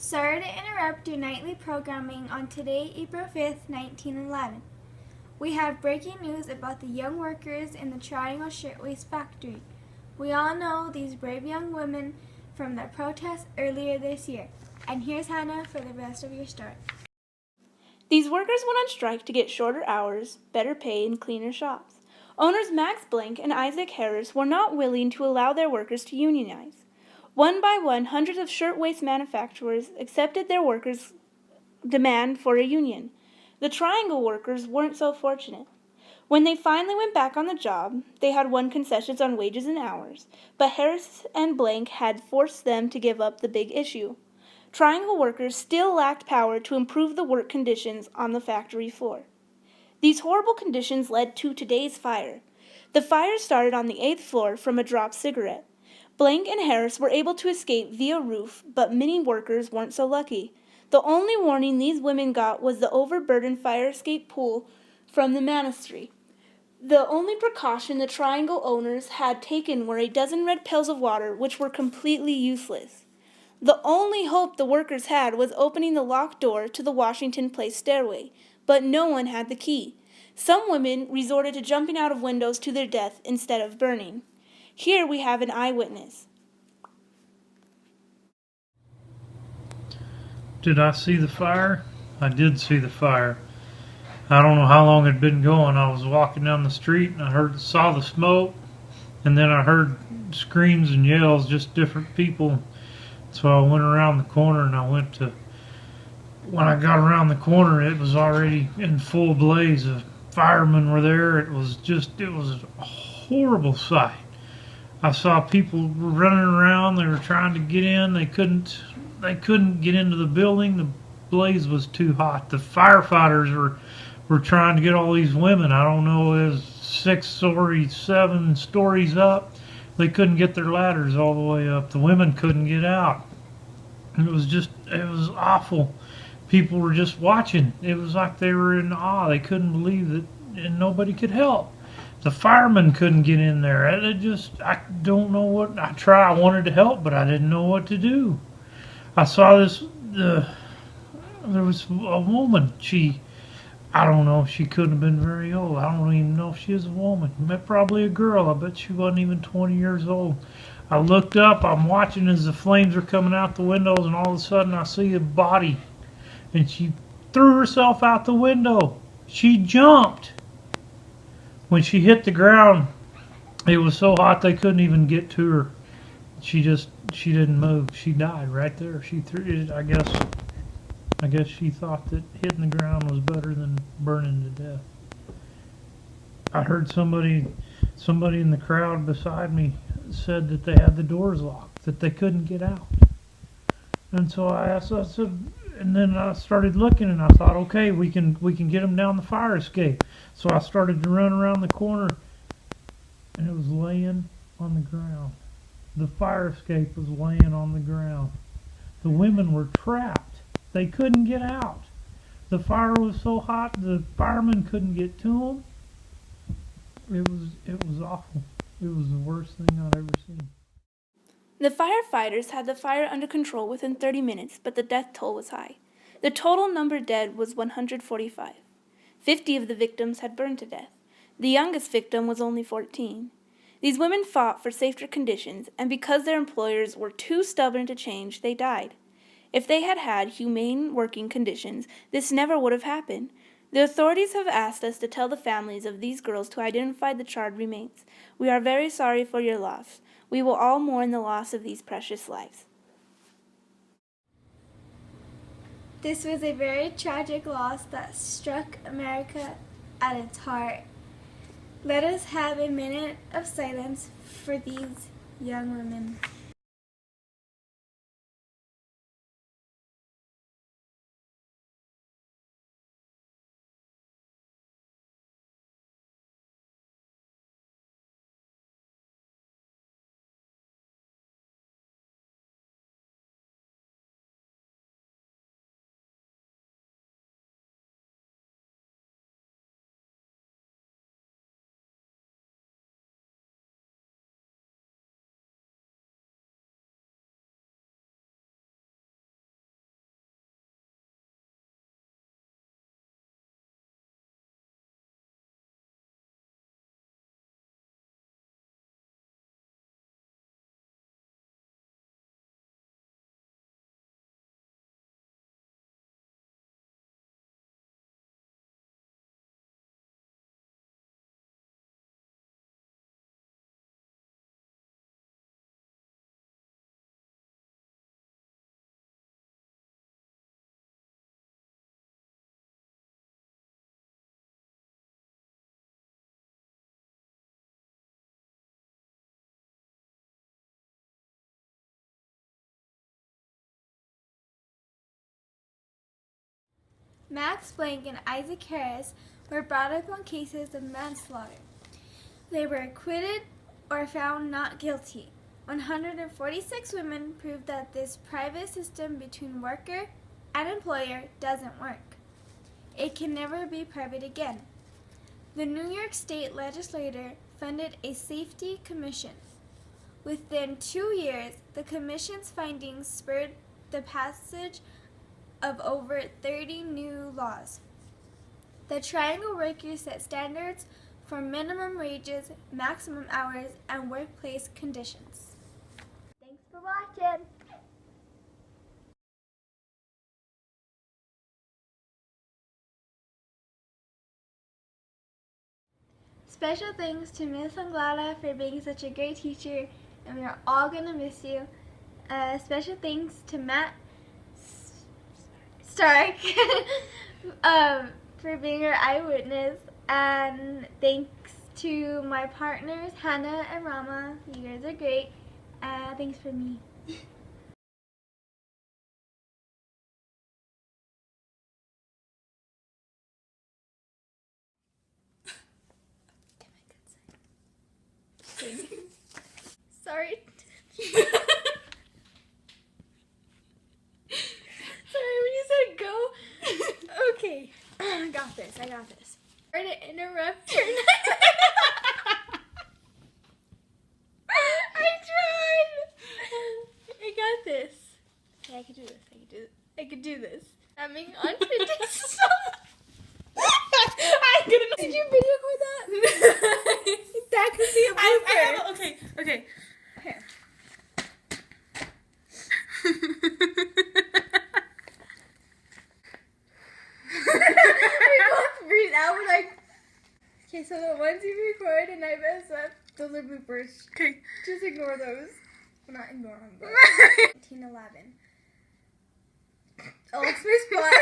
Sorry to interrupt your nightly programming on today, April 5th, 1911. We have breaking news about the young workers in the Triangle Shirtwaist Factory. We all know these brave young women from their protest earlier this year. And here's Hannah for the rest of your story. These workers went on strike to get shorter hours, better pay, and cleaner shops. Owners Max Blank and Isaac Harris were not willing to allow their workers to unionize. One by one, hundreds of shirtwaist manufacturers accepted their workers' demand for a union. The Triangle workers weren't so fortunate. When they finally went back on the job, they had won concessions on wages and hours, but Harris and Blank had forced them to give up the big issue. Triangle workers still lacked power to improve the work conditions on the factory floor. These horrible conditions led to today's fire. The fire started on the 8th floor from a dropped cigarette. Blank and Harris were able to escape via roof, but many workers weren't so lucky. The only warning these women got was the overburdened fire escape pool from the monastery. The only precaution the Triangle owners had taken were a dozen red pails of water, which were completely useless. The only hope the workers had was opening the locked door to the Washington Place stairway, but no one had the key. Some women resorted to jumping out of windows to their death instead of burning. Here we have an eyewitness. Did I see the fire? I did see the fire. I don't know how long it had been going. I was walking down the street and saw the smoke, and then I heard screams and yells, just different people. So I went around the corner and when I got around the corner, it was already in full blaze. The firemen were there. It was a horrible sight. I saw people running around. They were trying to get in. They couldn't get into the building. The blaze was too hot. The firefighters were trying to get all these women. I don't know, it was 6 stories, 7 stories up. They couldn't get their ladders all the way up. The women couldn't get out. It was awful. People were just watching. It was like they were in awe. They couldn't believe that, and nobody could help. The firemen couldn't get in there. I don't know what, I wanted to help, but I didn't know what to do. I saw there was a woman. I don't know, she couldn't have been very old. I don't even know if she was a woman. Probably a girl. I bet she wasn't even 20 years old. I looked up, I'm watching as the flames are coming out the windows, and all of a sudden I see a body. And she threw herself out the window. She jumped. When she hit the ground, it was so hot they couldn't even get to her. She didn't move. She died right there. She threw it, I guess she thought that hitting the ground was better than burning to death. I heard somebody in the crowd beside me said that they had the doors locked, that they couldn't get out. And so I said, and then I started looking, and I thought, okay, we can get them down the fire escape. So I started to run around the corner, and it was laying on the ground. The fire escape was laying on the ground. The women were trapped. They couldn't get out. The fire was so hot, the firemen couldn't get to them. It was awful. It was the worst thing I'd ever seen. The firefighters had the fire under control within 30 minutes, but the death toll was high. The total number dead was 145. 50 of the victims had burned to death. The youngest victim was only 14. These women fought for safer conditions, and because their employers were too stubborn to change, they died. If they had had humane working conditions, this never would have happened. The authorities have asked us to tell the families of these girls to identify the charred remains. We are very sorry for your loss. We will all mourn the loss of these precious lives. This was a very tragic loss that struck America at its heart. Let us have a minute of silence for these young women. Max Blank and Isaac Harris were brought up on cases of manslaughter. They were acquitted or found not guilty. 146 women proved that this private system between worker and employer doesn't work. It can never be private again. The New York State legislature funded a safety commission. Within 2 years, the commission's findings spurred the passage of over 30 new laws. The Triangle Workers set standards for minimum wages, maximum hours, and workplace conditions. Thanks for watching. Special thanks to Miss Anglada for being such a great teacher, and we are all going to miss you. Special thanks to Matt Stark for being our eyewitness, and thanks to my partners Hannah and Rama. You guys are great. Thanks for me. Sorry. Sorry, when you said go. Okay. I got this. Sorry to interrupt your I tried. I got this. Okay, I can do this. I can do this. Coming onto this. I couldn't. Did you video record that? That could be a blooper. Okay. Here. We both breathe out. We're like, okay, so the ones you record and I mess up, those are bloopers. Okay. Just ignore those. Well, not ignore them, but 1911. Oh, it's my spot.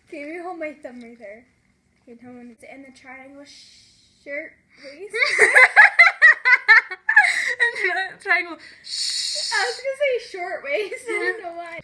Okay, we hold my thumb right there. Okay, tell me it's in the triangle shirt waist. And triangle. I was gonna say short waist. I don't know why.